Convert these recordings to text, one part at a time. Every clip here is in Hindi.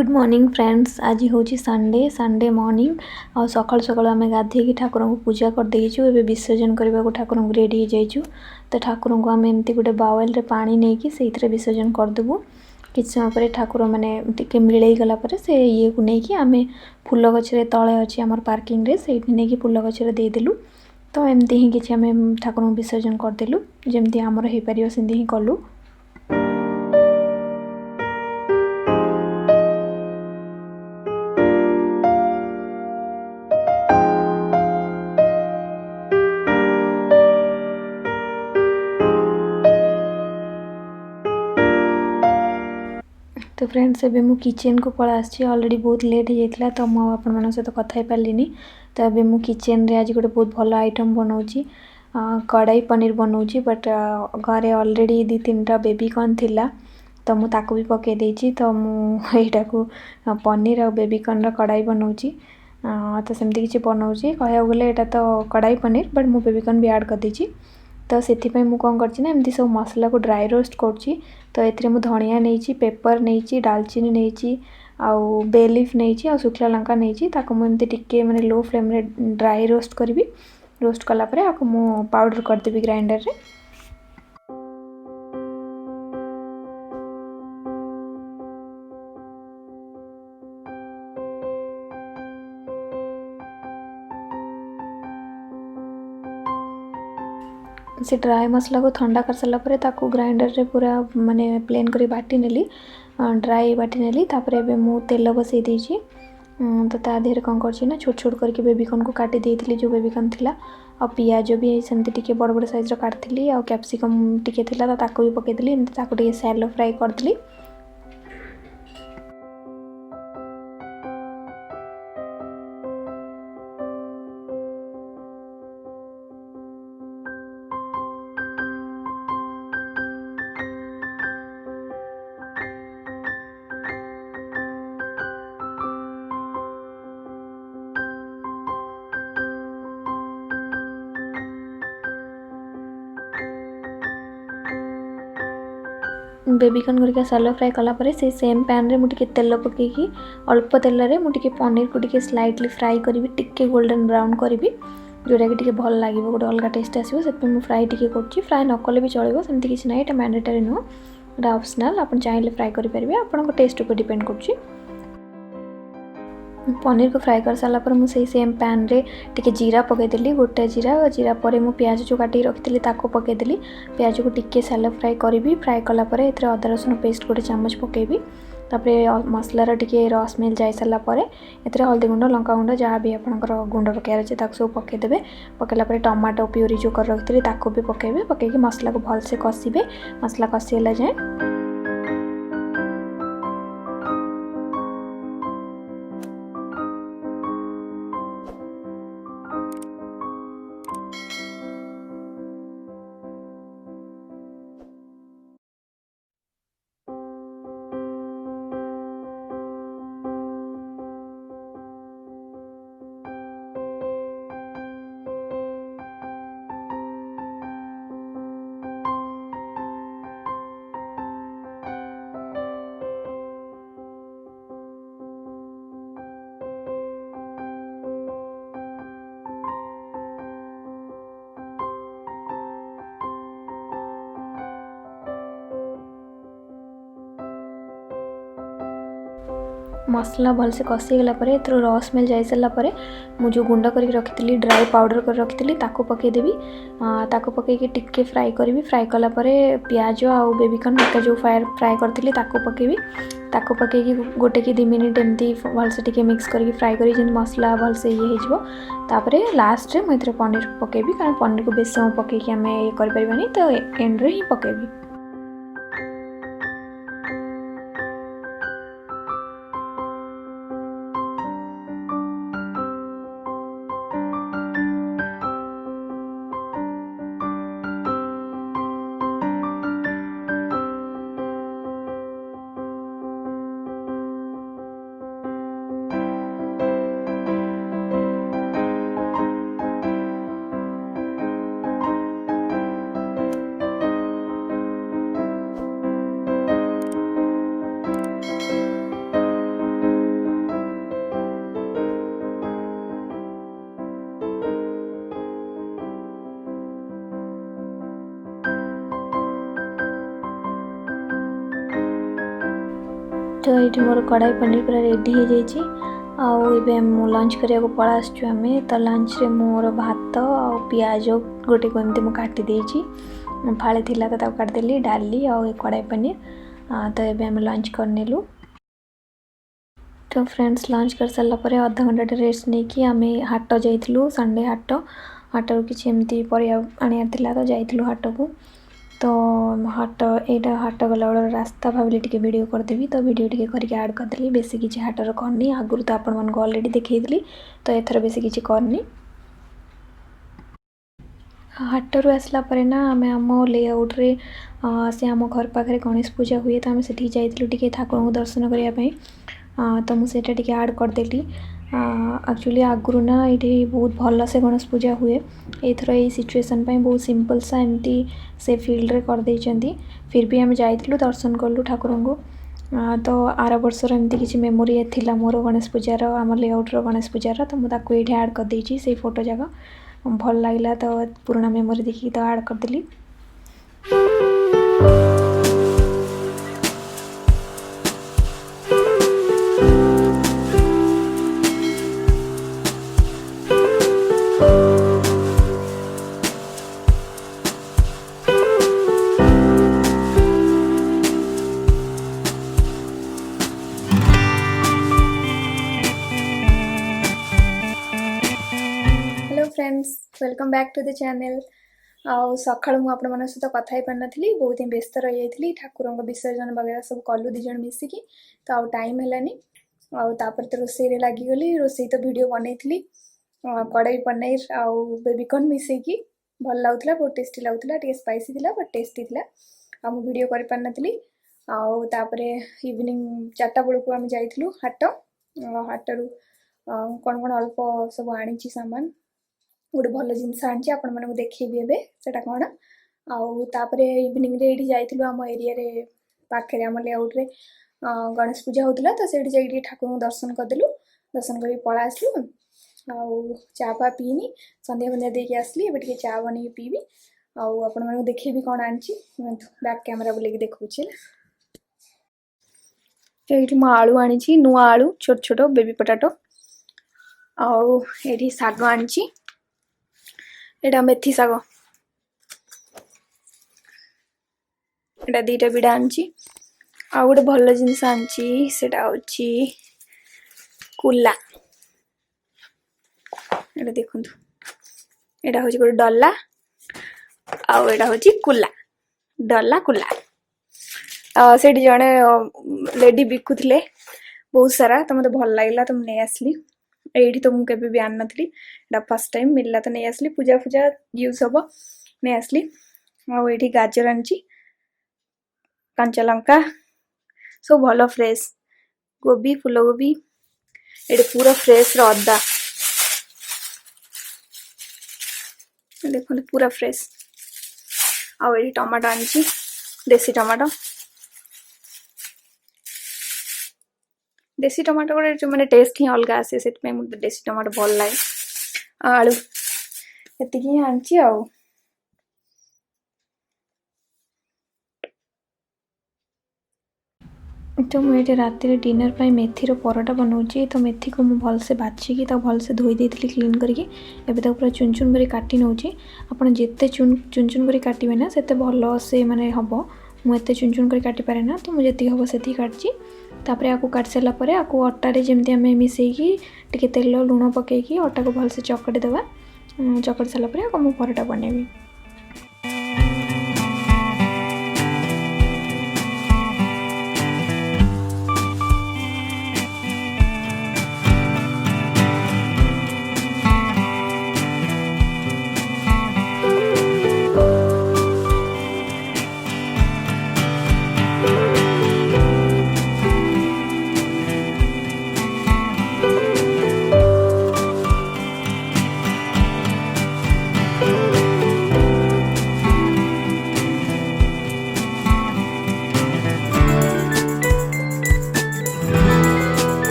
Good morning friends. आज हूँ संडे मॉर्निंग आ सकाल सकाल आम गाधे ठाकुर को पूजा कर देचु। एबे विसर्जन करने को ठाकुर को रेडी हो जाइचु। तो ठाकुर को आम एमती गोटे बाउल रे पानी नहीं कि से विसर्जन करदेबू। कि समय पर ठाकुर मैंने टे मिलई गला से ये को लेकिन आम फूल गचरे तले अच्छी आम पार्किंग रे से नहीं फूल गचरे देदेलु। तो एमती ही किसी आम ठाकुर को विसर्जन करदेलु जमती आमर हो पार सेमती ही कलु। तो फ्रेंड्स एबे मु किचन को पड़ा आसी ऑलरेडी बहुत लेट हो जाता तो मुझे आपण सहित कथा पारे। तो एबे मु किचन रे आज गोटे बहुत भल आइटम बनाऊँगी कढ़ाई पनीर बनाऊँगी। बट घरे ऑलरेडी 2-3टा बेबी कॉर्न थिला तो मु ताको भी पके देछि। तो मु एटा को पनीर और बेबी कॉर्न रा कढ़ाई बनाऊँगी। तो सेमती किसी बनाऊँगी कहया गले एटा तो कढ़ाई पनीर बट मु बेबी कॉर्न भी ऐड कर देछि। तो से कौन करना एमती सब मसला को ड्राई रोस्ट कर। तो ये धनिया नहीं पेपर नहीं डालचीनी नहीं आउ बे लीफ नहीं आ शुखला लंका नहीं ताको मुझे टिके मैंने लो फ्लेम रे ड्राई रोस्ट करी। रोस्ट कलापर आपको मु पाउडर करदेवी ग्राइंडर रे। से ड्राई मसला को ठंडा कर सारा पर ताकू ग्राइंडर रे पूरा माने प्लेन करी बाटी नेली ड्राई बाटी नेली। तापर एबे मु तेल बसई देछि। तो ता देहरे कौन कर छोट छोट करके बेबीकॉर्न को काटी देइथिली जो बेबीकॉर्न थिला आ पियाज भी सेमती टिके बड़ बड़ साइज रो काटथिली आ कैप्सिकम टिके थिला तो ताको भी पके देली एमती ताको टिके शैलो फ्राई करथिली। बेबीकॉर्न करके सालो फ्राई कलापर से सेम पैन रे मुझे तेल पकईकि अल्प तेल रे मुझे पनीर को टिके स्लाइटली फ्राई करी टिके गोल्डन ब्राउन करी जोटा कि टिके भल लगे गोटे अलग टेस्ट आसो से फ्राई टिके कर फ्राई न कले भी चलो सेमती किसी ना ये मैंडेटरी नुह एटा ऑप्शनल आप चाहिए फ्राई करेंगे आपन टेस्ट पर डिपेंड कर। पनीर को फ्राई कर सारा पर मुझे सेम पैन रे टिके जीरा पकईदेली गोटे जीरा पर मु प्याज जो काटी रखी ताको पकईदेली। प्याज को टिके सालो फ्राई करी फ्राई कलापर ए अदा रसुण पेस्ट गोटे चामच पकेबी। तापर मसलार टिके रस मिल जाए सारापर ए हल्दी गुंड लंका गुंड जहाँ भी आपंकर गुंड पकार अच्छे सब पकईदेवे। पकईला टमाटो प्यूरी जो कर रखी ताको भी पकेबे पकईकि मसला को भलसे कषिबे मसला कषिगला जाए। मसला भलसे कषिगला रस मिल जाए सारापर मुझे गुंड करके रखी ड्राई पाउडर कर रखी ताको पकईदेवी। ताको पकईकि टिके फ्राई करी फ्राई कलापर प्याज आउ बेबीकॉर्न हल्का जो फ्राई करी ताको पकेबी। ताको पकईकि गोटे कि 2 मिनिट एमती भलसे टिके मिक्स करके फ्राई करी जमी मसला भलसे ये होपर लास्ट रे मुझे पनीर पकेबी कारण पनीर को बेस समय पकईकि आम ये करें तो एंड रे ही पकेबी। तो ये मोर कढ़ाई पनीर पूरा रेडी हो जाइए। आबे लंच करिया पड़ा आम तो लंच रे मोर भात आ पियाज गोटे को एमती मुझे काटी देची फाड़े थिला तो काटिदेली डाली आ कढ़ाई पनीर। तो ये आम लंच करनेलु। तो फ्रेंड्स लंच कर सारा पर आधा घंटा रेस्ट नहीं कि आम हाट जाइलु संडे हाटर किसी एमती परिया आनियार तो जाइलु हाट को। तो हाट यहाँ हाट गला बेल रास्ता भाविली टे वीडियो करदेवी तो वीडियो टे करके ऐड करदेली। बेसी किसी हाटर करनी आगुरी तो आपण मानक ऑलरेडी देखी तो एथर बेसी किसी करनी। हाटरू आसला परे ना आम आम लेआउट रे से आम घर पाखे गणेश पूजा हुए तो आम से जाइलु टिके ठाकुर को दर्शन करने। तो मुझे टे ऐड करदेली। एक्चुअली आगुरी ना ये बहुत भल से गणेश पूजा हुए एथर ये सिचुएसन बहुत सिंपल सा एमती से फील्ड रे कर देइचंती। फिर भी आम जाइलु दर्शन कलु ठाकुर को। तो आर वर्षर एमती किसी मेमोरी थिला मोर गणेश पूजार आम लेआउट गणेश पूजार तो मुझे ये ऐड कर देइची से फोटो जगह भल लगे तो पुराना मेमोरी देखिए तो ऐड करदेली। Friends welcome back to the channel. सका मुझे सहित कथा ही पार नी बहुत ही व्यस्त रही जाइली ठाकुर विसर्जन वगैरह सब कलु दिज मिसिकी तो आउ टाइम है आपर तो रोसे लगिगली रोसे तो वीडियो बनई कड़ाई पनीर आउ बेबीकॉर्न मिसेकी भल लगुला बहुत टेस्टी लगुला टे स्पाइसी थिला बट टेस्टी थिला आ मु वीडियो कर पार नी। आउे इवनिंग 4टा बेलू आम जाइलु हाट हाटरू कौन कौन अल्प सब आनी सामान गोटे भल जिनस आनी आपण मानक देखी एटा कौन आउे इवनिंग रे जाइलु आम एरिया रे पाखे आम लेआउट रे गणेश पूजा होता तो से जाइए ठाकुर को दर्शन करदेलु। दर्शन कर पड़ा आसलु आउ चा पा पीनी संध्या बंध्या देके आसली एबे टिके चा बन पीबी आपण मानक देखेबी कौन आनी बैक कैमरा बुले देखा। तो ये आलू आनी नुआ आलू छोट छोट बेबी पोटाटो आउ ये शाग आनी एटा मेथी शाग एटा 2टा बिड़ा आनी आ गोटे भल जिनस आनी सेटा होची कुला एटा देखंतु एटा होची गोटे डला आ एटा होची कुला डला कुला से जड़े लेडी बिकुले बहुत सारा तो मत भल लगे तो नहीं आसली ये तो मुझे भी आन नी फर्स्ट टाइम मिलला तो नहीं आसली पूजा पूजा यूज हम नहीं आसली ये गाजर आनी कंचा लंका सब भल फ्रेश गोभी फूलकोबी ये पूरा फ्रेश अदा देखो पूरा फ्रेश आ टमाटो आनी देसी टमाटो देसी टमाटो गोटे जो मैंने टेस्ट ही अलग आसे से मुझे देसी टमाटो भल लगे आलू ये आनी आ तो मुझे राति डिनर पर मेथीर परोटा बनाऊँगी। तो मेथी को मुझे भलसे बाछिकी भलसे धोई देती क्लीन करके एबे तो पूरा चुन चुन कर काटी नौची आपन जिते चुन चुन कर काटे ना से भल से माने हम मुझे चुन चुन कर काटी पारे ना तो मुझे जी हम से काटची तापर आपको काटी सारा पर आपको अटारे जमी आम मिसेकी टिके तेल लुण पकईकी अटा को भलसे चकटी देवा चकटी सारा पर आपको परोटा बनैबी।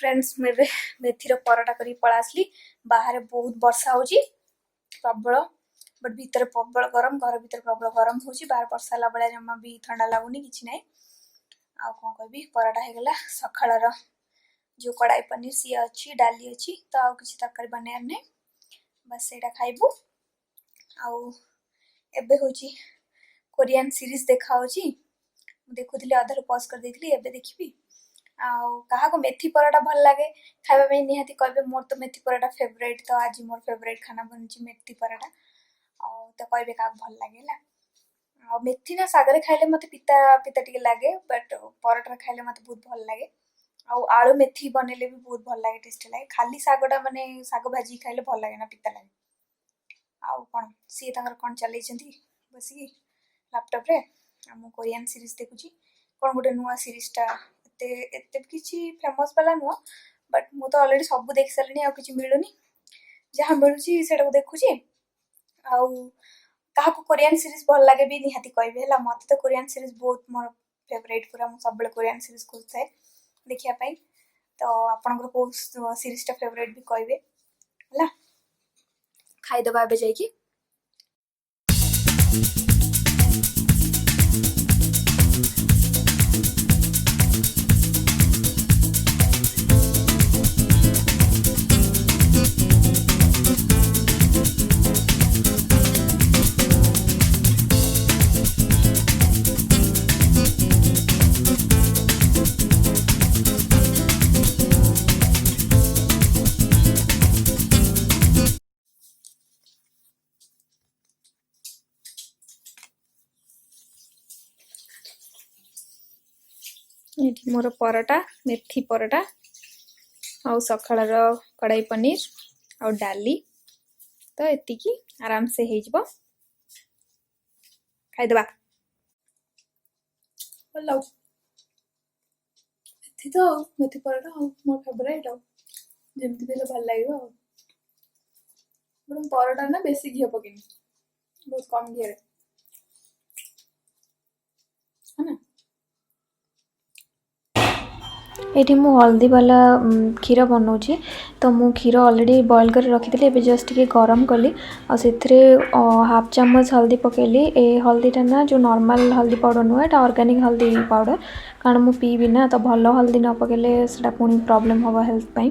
फ्रेंड्स मुझे मेथीर पराटा करी पळा आसली बाहर बहुत वर्षा होची प्रबल बट भीतर प्रबल गरम घर भीतर प्रबल गरम होची बाहर वर्षा ला बेला जमा भी ठंडा लागुनी किछि नै आ कोन कहबी पराटा हे गला सखाळर जो कड़ाई पनीर सी अच्छी डाली अच्छी तो आउ किछि तरकारी बनायार नै बस सेटा खाइबू आउ एबे होची कोरियन सीरीज देखा होची देखुथिले अधर पॉज कर देथिली एबे देखिबी आउ कहा को मेथी पराठा भल लगे खाइबा में निहाती कहबे मोर तो मेथी पराठा फेवरेट तो आज मोर फेवरेट खाना बनची मेथी पराठा आउ तो कहबे का भल लागेला आ मेथी ना सागरे खाइले मते पिता पिता टिके लागे बट पराठा खाइले मते बहुत भल लागे आउ आलू मेथी बनेले भी बहुत भल लागे टेस्ट लागे खाली सागडा माने साग भाजी खाइले भल लागे ना पिता लागे आउ कोन सी तांगर कोन चलै छथि बसी लैपटॉप रे हम कोरियन सीरीज देखुची कोन गोटे नुवा सीरीज टा एते किछि फेमस वाला नुआ बट मु तो ऑलरेडी सब देख सारनी आ किछि मिलुनी जहां मिलुची सेटा को देखुची आउ कहा को कोरियन सीरीज भल लागे भी निहाती कहबे हला मते तो कोरियन सीरीज बहुत मोर फेवरेट पूरा मु सब कोरियन सीरीज खोजथाय देखिया पाई तो आपन को सीरीज टा फेवरेट भी कहबे हला खाइ दबा बे जाई की ये मोर पराटा मेथी पराटा आउ सखाळर कड़ाई पनीर आउ डाली तो एति की आराम से हे जबो खाइ दबा हेलो मेथी तो मेथी पराटा मोर फेवरेट जेमती बेले भल लागो बट पराटा ना बेसी घी पकेनी बहुत कम घी रे है ना एठी मु हल्दी वाला क्षीर बनाऊँगी तो मु क्षीर ऑलरेडी बॉयल कर रखी एबे जस्ट के गरम कली और से हाफ चम्मच हल्दी पकेली ए हल्दीटा ना जो नॉर्मल हल्दी पाउडर नुह एटा ऑर्गेनिक हल्दी पाउडर कारण मु पीबी ना तो भल हल्दी न पकेले सेटा पुणी प्रॉब्लम होगा हेल्थ पाई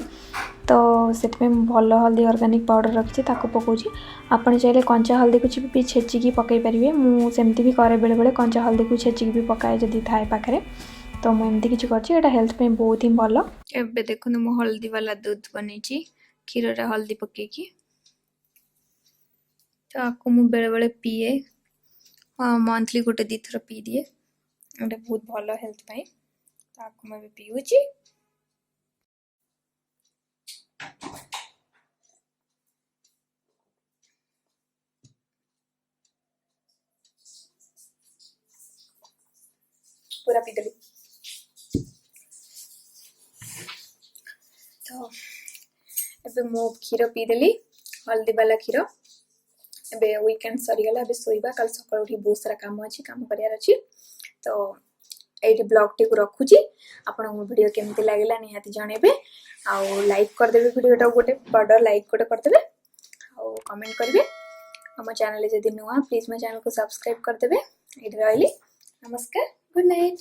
तो से भल हल्दी ऑर्गेनिक पाउडर रखी ताको पकाउची आपण चाहे कंचा हल्दी को भी छेचिकी पकई पारे मु सेमती भी करे बेले बेले कंचा हल्दी को छेचिकी भी पकाए जदि थाए पाखरे तो मुझे किसी कर हेल्थ पे बहुत ही भल एबे देखो मु हल्दी वाला दूध बनी क्षीर रे हल्दी पकईकी तो आपको मु बेले बेले पीए हाँ मंथली गोटे दी थर पी दिए गोटे बहुत भल हेल्थ पाई तो आपको मैं पीऊँगी पूरा पीदेली तो एबे मो क्षीर पीदेली हल्दी वाला क्षीर एबे वीकेंड सरीगला एबे सोइबा कल सकाळ उठी बहुत सारा काम अछि काम करियार अछि तो एठी ब्लॉग टी को रखुची आपण मो वीडियो केमती लागला निहाती जणेबे आ लाइक कर देबे वीडियो टा गोटे बड़ लाइक गोटे कर देबे आ कमेंट करबे हम चैनल जदी नुआ प्लीज मो चैनल को सब्सक्राइब कर देबे एठी रहली नमस्कार गुड नाइट।